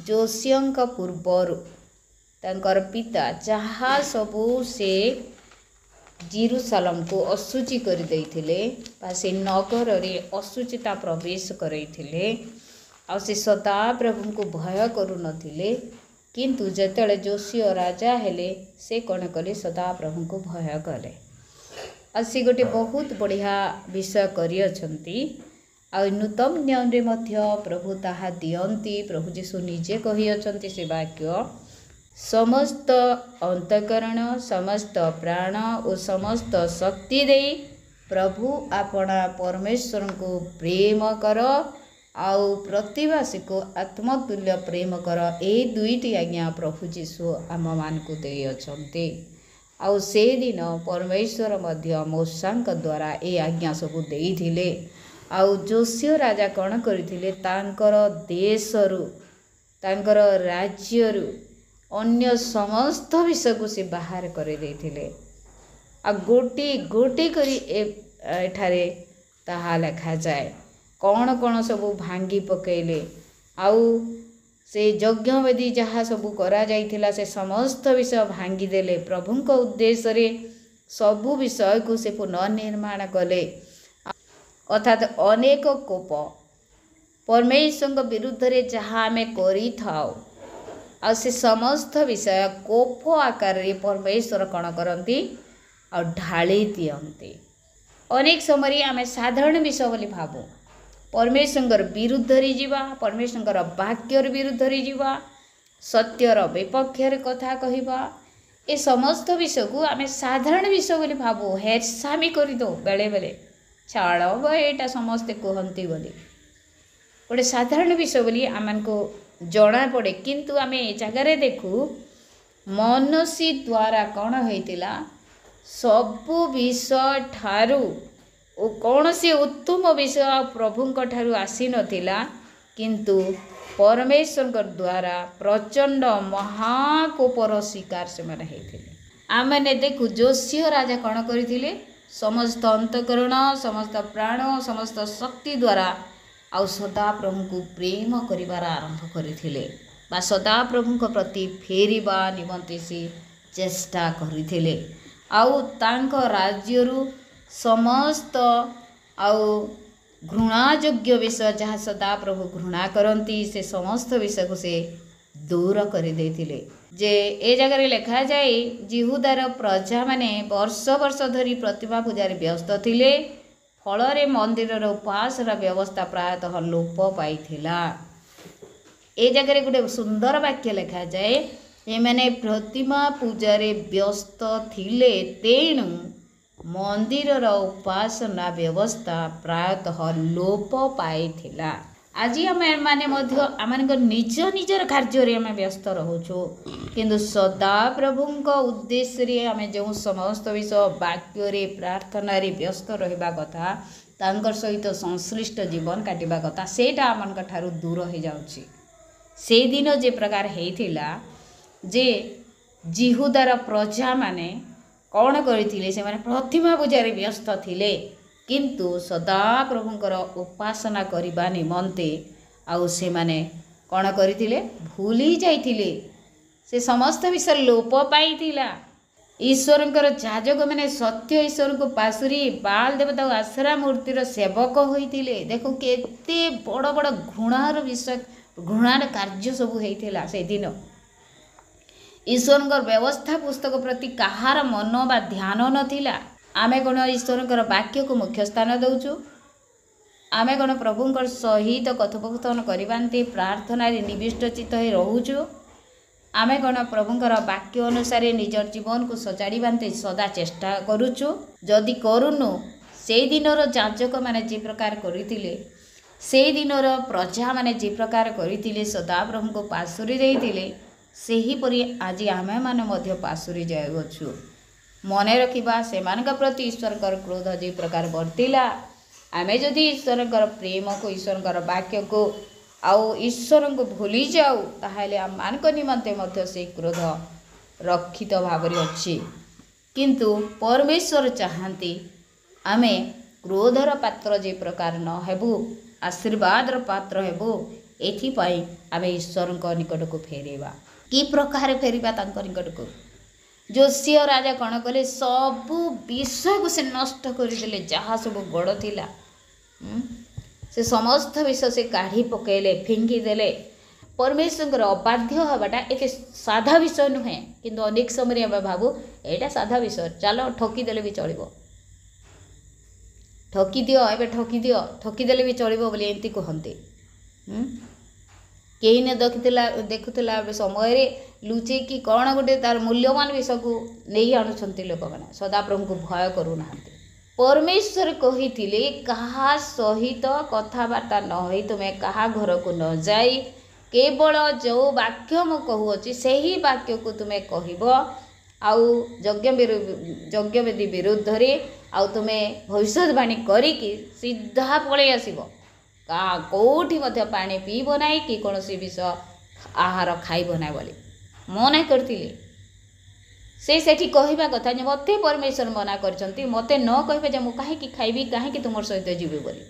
जोशियों पूर्वर तांकर पिता जहाँ सबू से जेरूशलेम को अशुचि कर देइथिले बा से नगर रे अशुचिता प्रवेश करैथिले आ से सदा प्रभु को भय करू नथिले किंतु जेतले जोशियो राजा हेले से कौन कले सदा प्रभु को भय कले आ से गोटे बहुत बढ़िया विषय करी अछंती आ नूतन नियम रे मध्य प्रभु ताहा दियंती प्रभु जीशु निजे कहि अछंती से वाक्य समस्त अंतकरण समस्त प्राण और समस्त शक्ति दे प्रभु आपना परमेश्वर को प्रेम कर आउ प्रतिवासी को आत्मतुल्य प्रेम कर ए दुईटी आज्ञा प्रभु जीशु आम मान को दे अछंती आउ से दिन परमेश्वर मध्य मूसा द्वारा ए आज्ञा सबू देइथिले आउ जोशियो राजा कौन करथिले तांकर देशरु तांकर राज्यरु अन्य समस्त विषय को से बाहर कर देथिले आ गोटी गोटी करी एठारे ताहा लिखा जाए कौन कौन सबू भांगी पकेले आउ से यज्ञ वेदी जहाँ सबू करा जाइथिला से समस्त विषय भांगी देले प्रभु को उद्देश्य रे सबू विषय को से पुनर्निर्माण कले अर्थात अनेक कोप परमेश्वर विरुद्ध रे जहाँ आमे करी थाओ आ से समस्त विषय कोप आकार रे परमेश्वर कौन करती आ ढाली दियंती अनेक समय आमे साधारण विषय बोली भाबू परमेश्वर विरुद्ध रे जीवा परमेश्वर वाक्यर विरुद्ध रे जीवा सत्यर विपक्ष रे कथा कहिबा ए समस्त विषय को आमे साधारण विषय बोली भाबू हेरसामी करि दो बेले बेले छाड़ एटा समस्ते कहती बोली गोटे साधारण विषय बोली आम को जना पड़े किंतु आम ए जगार देखू मनुष्य द्वारा कौन होइतिला सबु विषय ठारू कौन से उत्तम विषय प्रभुंक ठारू आसी नथिला किंतु परमेश्वर द्वारा प्रचंड महाकोपर शिकार से माने हेतिले आमने देखू जोशियो राजा कौन करथिले समस्त अंतकरण समस्त प्राण समस्त शक्ति द्वारा आउ सदा प्रभु को प्रेम करिवार आरंभ करथिले बा सदा प्रभु को प्रति फेरिबा निमंते से चेष्टा करथिले आउ तांक राज्यरु समस्त आउ घृणायोग्य विषय जहाँ सदा प्रभु घृणा करती से समस्त विषय को से दूर कर देथिले जे ए जगह लिखा जाए जिहुदार प्रजा माने वर्ष वर्ष धरी प्रतिमा पूजार व्यस्त थिले फल मंदिर उपास व्यवस्था प्रायतः लोप पाइथिला ए जगह गोटे सुंदर वाक्य लिखा जाए ये माने प्रतिमा पूजार व्यस्त थिले तेणु मंदिर उपासना व्यवस्था प्रायतः लोप पाइथिला आज आम मैंने निज निजर कार्य आम व्यस्त रोचु किंतु सदा प्रभु उद्देश्य आम जो समस्त विषय वाक्य प्रार्थना व्यस्त रहा कथा तांकर सहित संश्लिष्ट जीवन काटिबा कथा सेटा आम ठारू दूर हो जाउछि से दिन जे प्रकार हेइथिला जे जिहुदार प्रजा माने कौन करथिले से माने प्रतिमा पूजार व्यस्त थिले किंतु सदा प्रभुंकर उपासना करबा निमंते आउ से माने कौन करथिले भूली जाइथिले से समस्त विषय लोप पाइथिला ईश्वरंकर जाजक मैंने सत्य ईश्वर को पासुरी बाल देवता आश्रा मूर्तिर सेवक होइथिले देखो केते बड़ बड़ घृणार विषय घृणार कार्य सब होइथिला से दिन ईश्वरंकर व्यवस्था पुस्तक प्रति कहार मन बा ध्यान नथिला आमे कौन ईश्वर वाक्य को मुख्य स्थान दौचु आमे कौन प्रभुंकर सहित कथोपकथन करवाते प्रार्थना निविष्ट चित्त हो रोचु आमे कौन प्रभुंकर वाक्य अनुसार निजर जीवन को सजाड़ते सदा चेष्टा करुचु जदि करूनु से दिनर जाजक माने जे प्रकार करथिले से दिनर प्रजा माने जे प्रकार करथिले सदा प्रभु को पासुरी देइथिले सेही परि आज आमे माने मध्य पासुरी जायगछु मने रखिबा सेमानका प्रति ईश्वरकर क्रोध जे प्रकार वर्तिला आमे जदि ईश्वरकर प्रेम को ईश्वरकर वाक्य को आउ ईश्वर को भूली जाऊ ताहले आम मानक निमंते मध्य से क्रोध रक्षित भाव अच्छी किंतु परमेश्वर चाहती आमे क्रोधर पात्र जे प्रकार न हेबु आशीर्वादर पात्र हेबु एथिपाई आमे ईश्वर निकट को फेरेबा कि प्रकार फेरिबा तांको निकट को। जोशिया राजा कौन कले सबू विषय को से नष्ट करदेले जहाँ सब गड़ थिला से समस्त विषय से काढ़ी पकेले फिंगी देले। परमेश्वर अबाध्य हवाटा एक साधा विषय नुहे किंतु अनेक समय आम भावु एटा साधा विषय चलो ठकीदेले भी चलो ठकी दियो एवं ठकीदेले भी चलो बोली एमती कहते। कहीं ने देखुला समय लुचेकी कौन गोटे तार मूल्यवान विषय को नहीं आणुंट लोक मैंने सदा प्रभु को भय करूना। परमेश्वर कही कहा सहित कथबार्ता न हो तुम्हें कहा घर को न जाई केवल जो वाक्य मु कहूँगी से ही वाक्य को तुम्हें कहब आउ यज्ञवेदी विरुद्ध रे आउ तुम्हें भविष्यवाणी करिकी सीधा पलि आसब कौटी मध्य पानी पीब ना कि कौन विषय आहार खाइब ना बोली मना करते से कहवा कथा मत परमेश्वर मना कर मत न कहे मुझे कहीं खाइबी कहीं तुम सहित जीवी बोली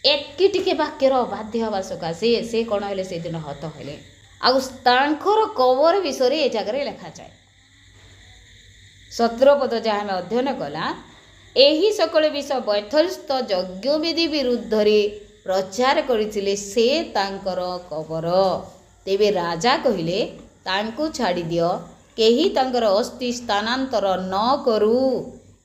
एक वाक्यर बाध्य हवा सकाशे से कौन है से दिन हत हेले आर कवर विषय ए जगह लिखा जाए 17 पद जहाँ आम अध्ययन कला एही सकल विषय बैथलस्थ यज्ञवेदी विरुद्ध रे प्रचार करथिले से तांकर कबर। तेबे राजा कहिले तांको छाड़ी दियो केही तांकर अस्थि स्थानांतर न करू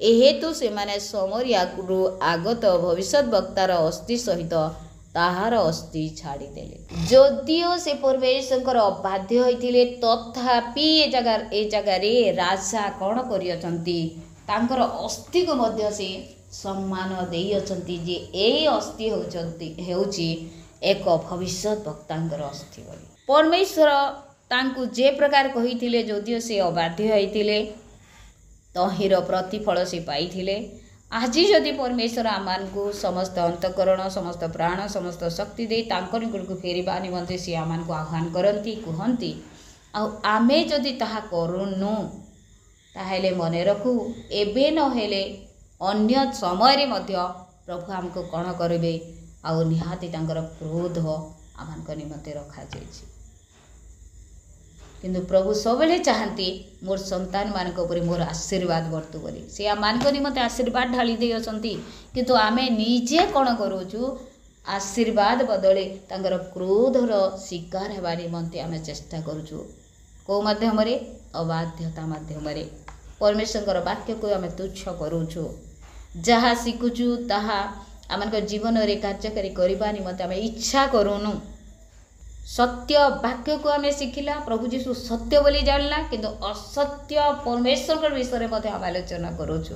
एहेतु से माने समरियारू आगत भविष्यत वक्तार अस्थि सहित ताहार अस्थि छाड़ी देले। जदिओ से परमेश्वर अबाध्य होइथिले तथापि ए जगह रे राजा कौन करियछंती तांकर अस्थि को मध्य से सम्मान देई अछंती जे ए अस्थि होउची एक भविष्यत वक्तांकर अस्थि बोली। परमेश्वर तांकु जे प्रकार कहिथिले जदिओ से अबाध्य होइथिले तहिर प्रतिफल से पाइथिले। आज जदि परमेश्वर आमान को समस्त अंतकरण समस्त प्राण समस्त शक्ति दे तांकर निकट को फेरिबा निमंते से आमान को आह्वान करती कहती आमे जदि ताहा करूनु ताहेले मने रखू एबे न हेले अन्य समय रे मध्य प्रभु हमको कौन करेंगे आउ निहाती तांकर क्रोध आमान को निमंते रखा जाइछि। किंतु प्रभु सबले चाहती मोर संतान मानक उपरे मोर आशीर्वाद बर्तु बोली से आमान निमंते आशीर्वाद ढाली दे अछंती किंतु आमे निजे कौन करूछु आशीर्वाद बदले तांकर क्रोधर शिकार हेबा निमंते आमे चेष्टा करूछु को माध्यम रे अबाध्यता माध्यम रे परमेश्वर वाक्य को आमे तुच्छ करूछु जहाँ शिखुछु ताहा आमन जीवन रे कार्यकारी करबा निमंते आमे इच्छा करूनु। सत्य वाक्य को आमे शिखिला प्रभु जीशु सत्य बोली जानला किंतु असत्य परमेश्वर विषय में आलोचना करूछु।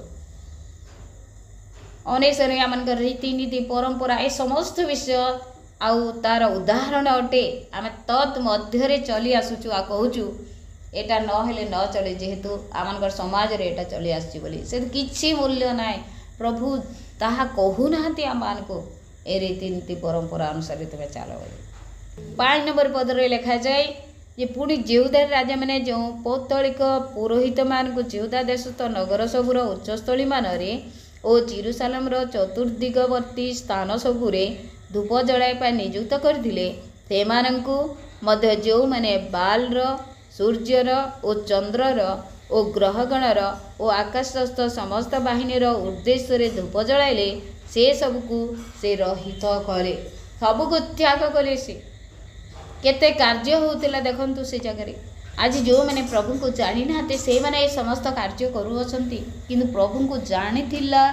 अनेक आम रीतिनीति परंपरा ए समस्त विषय आउ तार उदाहरण अटे आम तत् मध्य चली आसुचु आ कहूचु एटा न हेले न चले जेहेतु आम समाज रे एटा चली आसी बोली से किछि मूल्य ना प्रभु ताहा कहू नाहंती आमान को ए रीतिनीति परंपरा अनुसार तुम्हें चल बोली। 5 नंबर पदरे लिखा जाए जे पुणी जेहुदा राजा मैंने जो पौतलिक पुरोहित मान को जेहुदा देशस्थ नगर सबुर उच्चस्थली मानरे और जेरुसालेम चतुर्दिगवर्ती स्थान सबुरे धूप जलाइपा नियुक्त करथिले सेमानंकु मध्य जो माने बालर सूर्यर और चंद्रर और ग्रहगणर और आकाशस्थ समस्त बाहिनीर उद्देश्य धूप जलाइले से सबको से रहित करे सबको त्याग कले से केते कार्य होउतिला देखंतु से जगह आज जो मैंने प्रभु को जानी नाते से माने समस्त कार्य करूछंती किंतु प्रभु को जानिथिला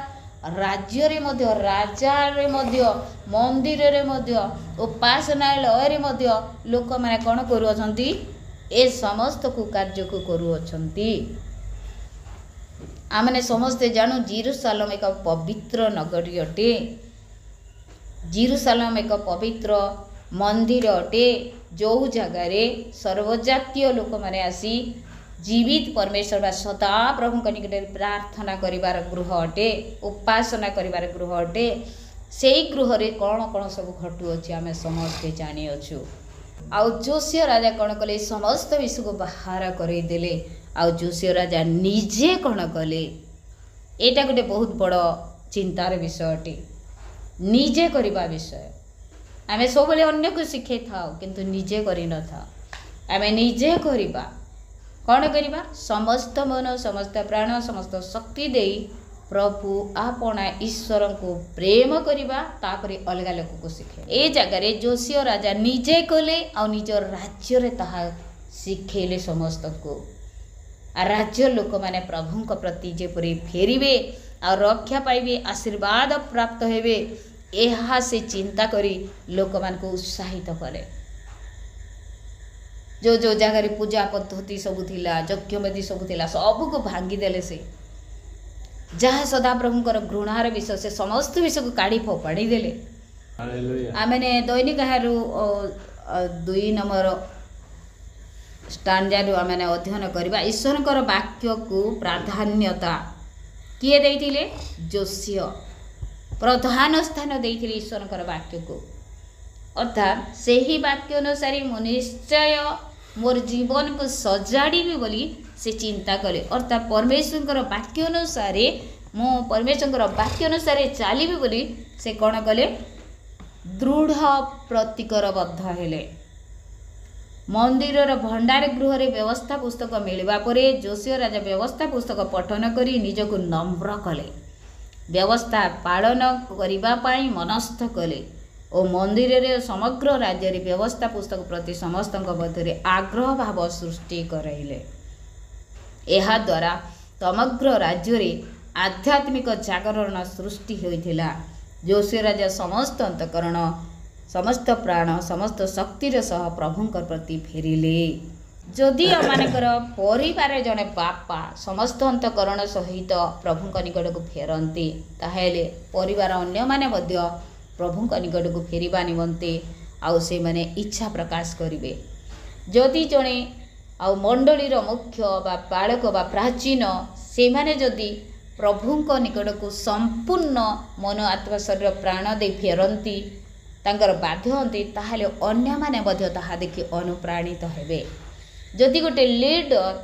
राज्य रे मध्य राजा रे मध्य मंदिर रे मध्य उपासनालय रे मध्य लोक माने कोन करूछंती ए समस्त को कार्य को करूछंती। आमने समस्त जानू जेरुसालेम एक पवित्र नगरी अटे जेरुसालेम एक पवित्र मंदिर अटे जो जगार सर्वजातीय लोक मैंने आसी जीवित परमेश्वर बा सदा प्रभु निकट प्रार्थना करिवार गृह अटे उपासना करिवार गृह अटे से गृह रे कौन कौन सब घटू अच्छे आम समस्ते जानी अच्छु। आउ जोशिया राजा कौन कले समस्त विषय को बाहर करदेले आउ जोशिया राजा निजे कौन कले एटा गोटे बहुत बड़ चिंतार विषय अटे निजे करबा विषय आमे सब अन्य को शिखे थाओ किंतु निजे करि न था आमे निजे करिबा कौन करिबा समस्त मन समस्त प्राण समस्त शक्ति देई प्रभु आपना ईश्वर को प्रेम करिबा तापरे अलगा लोक को शिखे। ए जगह रे जोशिया राजा निजे कले आ निजर राज्य रे ताहा शिखेले समस्त को आ राज्य लोक माने प्रभु को प्रति जेपरि फेरिबे आ रक्षा पाइबे आशीर्वाद प्राप्त हेबे एहा से चिंता करी लोक मान को उत्साहित करे। जो जो जगह पूजा पद्धति सबू थिला यज्ञवेदी सबू थिला सबू को भांगी देले से जहाँ सदा प्रभुंकर घृणार विषय से समस्त विषय को काढ़ी फोपाड़ी देले। आमने दैनिक हारू 2 नंबर स्टांजारू आमने अध्ययन करबा ईश्वरकर वाक्य को प्राधान्यता किए देइथिले जोशिया प्रधान स्थान देइथिले ईश्वरकर वाक्य को अर्थात से ही वाक्य अनुसार मु निश्चय मोर जीवन को सजाड़ी बोली से चिंता करे अर्थात परमेश्वर वाक्य अनुसार मु परमेश्वर वाक्य अनुसार चली बोली से कौन कले दृढ़ प्रतिकरबद्ध हेले। मंदिर भंडार गृह रे व्यवस्था पुस्तक मिलवा परे जोशिया राजा व्यवस्था पुस्तक पठन करी निजको नम्र कले व्यवस्था पालन करिबा पाई मनस्थ कले और मंदिर रे समग्र राज्य रे व्यवस्था पुस्तक प्रति समस्त मध्य आग्रह भाव सृष्टि करइले। एहा द्वारा समग्र राज्य रे आध्यात्मिक जागरण सृष्टि होइथिला। जोशिया राजा समस्त अंतकरण समस्त प्राण समस्त शक्तिर सह प्रभुंकर प्रति फेरिले। जदि आमानकर परिवार जने बापा समस्त अंतकरण सहित प्रभुंक निकट को फेरंती ताहेले परिवार अन्य माने मध्य प्रभुंक निकट को फेरिबा निमंते आउ से माने इच्छा प्रकाश करिवे। जदि जने आउ मंडलीर मुख्य बा बालक बा प्राचीन से माने जदि प्रभुंक निकट को संपूर्ण मन आत्मा शरीर प्राण दे फेरंती तांकर बाध्य हंती ताहाले अन्य माने मध्य ताहा देखि अनुप्राणित हेबे। जदि गोटे लीडर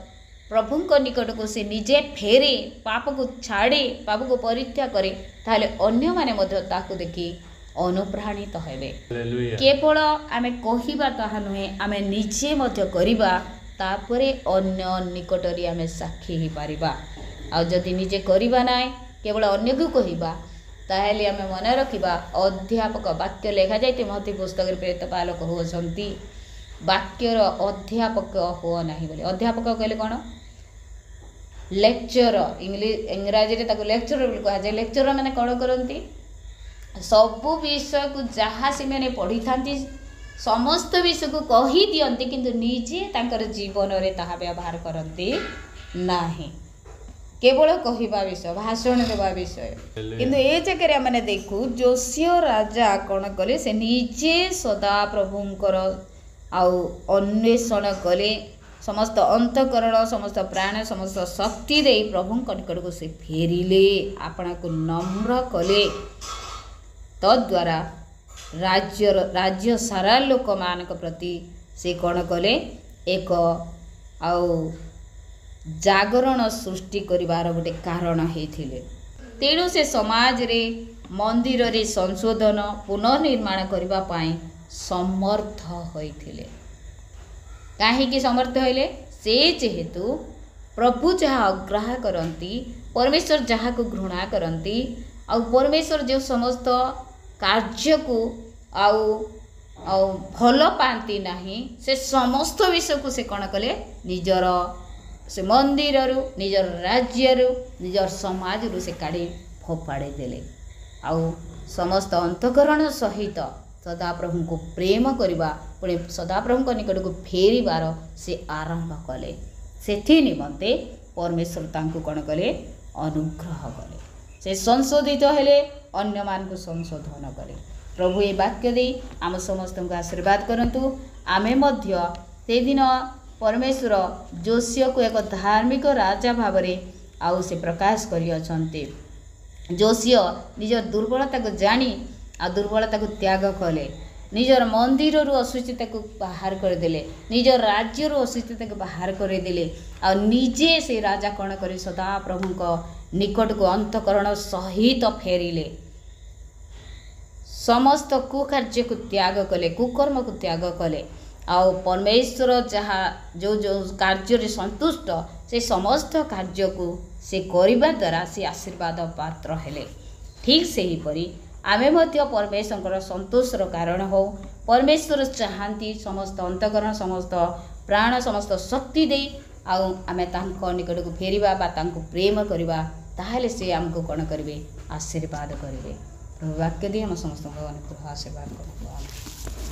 प्रभुंक निकट को से निजे फेरे पाप को छाड़े पाप को परित्याग करे ताहाले अन्य माने मध्य ताकू देखि अनुप्राणित हेबे। केवल आमे कहिबा ताहा नुहे आमे निजे मध्य करिबा तापरे अन्य निकटरी आमे साक्षी ही पारिबा। आ जदि निजे करिबा नाय केवल अन्य को कहिबा ताहेले आमे मन रखिबा अध्यापक वाक्य लेखा जाइते महती पुस्तक रे प्रेरित बालक होसंती वाक्यर अध्यापक हो नाही बोले। अध्यापक कहले कोन लेक्चर इंग्रजी रे ताको लेक्चर बोली कहा जाय। लेक्चर माने कोन करंती सबु विषय को जहाँ से मैंने पढ़ी थांती समस्त विषय को कही दियंती किंतु निजे तांकर जीवन रे ताहा व्यवहार करंती नाही केवल कहवा विषय भाषण देवा विषय। किंतु ए जगह मैंने देखू जोशिया राजा कौन कले से निजे सदा प्रभुंकर आउ अन्वेषण कले समस्त अंतकरण समस्त प्राण समस्त शक्ति दे प्रभुंक निकट को से फेरिले आपना को नम्र कले। तद्वारा राज्य सारा लोक मान प्रति से कौन कले एक आउ जागरण सृष्टि करिवार गोटे कारण हेथिले। तेणु से समाज रे मंदिर रे संशोधन पुनर्निर्माण करिबा पाई समर्थ होइथिले। काहेकि समर्थ होइले से जेहेतु प्रभु जहाँ अग्राह करंती परमेश्वर जहाँ को घृणा करंती आउ परमेश्वर जो समस्त कार्य को आउ भल पाती नाही से समस्त विषय को से कौन कले निजर से मंदिर निजर राज्य निजर समाज रु से काढ़ी फोपाड़ी देले। आउ समस्त अंतकरण सहित सदा प्रभु को प्रेम करवा पुणे सदा प्रभु को निकट को फेरिबार से आरंभ कले। सेथि निमंते परमेश्वर तांको कौन कले अनुग्रह कले से संशोधित हेले अन्य मान को संशोधन कले। प्रभु ये वाक्य दे आम समस्त को आशीर्वाद करंतु। आमे मध्य से दिन परमेश्वर जोशिया को एक धार्मिक राजा भावरे आउ से प्रकाश करि अछंते। जोशिया निजर दुर्बलता को जानी आ दुर्बलता को त्याग कले निजर मंदिर रु असुचिता को बाहर कर देले निजर राज्य रु असुचिता को बाहर कर देले आ निजे से राजा कौन करे सदा प्रभु को निकट को अंतकरण सहित फेरिले। समस्त कुकार्य को त्याग कले कुकर्म को त्याग कले आउ परमेश्वर जहाँ जो जो कार्य संतुष्ट से समस्त कार्य को से करने द्वारा से आशीर्वाद पात्र हेले। ठीक से ही परी आमे मध्य परमेश्वर संतोषर कारण हो परमेश्वर चाहती समस्त अंतकरण समस्त प्राण समस्त शक्ति दे आमे तांको निकट को फेरिबा बा तांको प्रेम करबा ताहले से हमको कौन करेंगे आशीर्वाद करेंगे। वाक्य दी हम समस्त आशीर्वाद करूँ।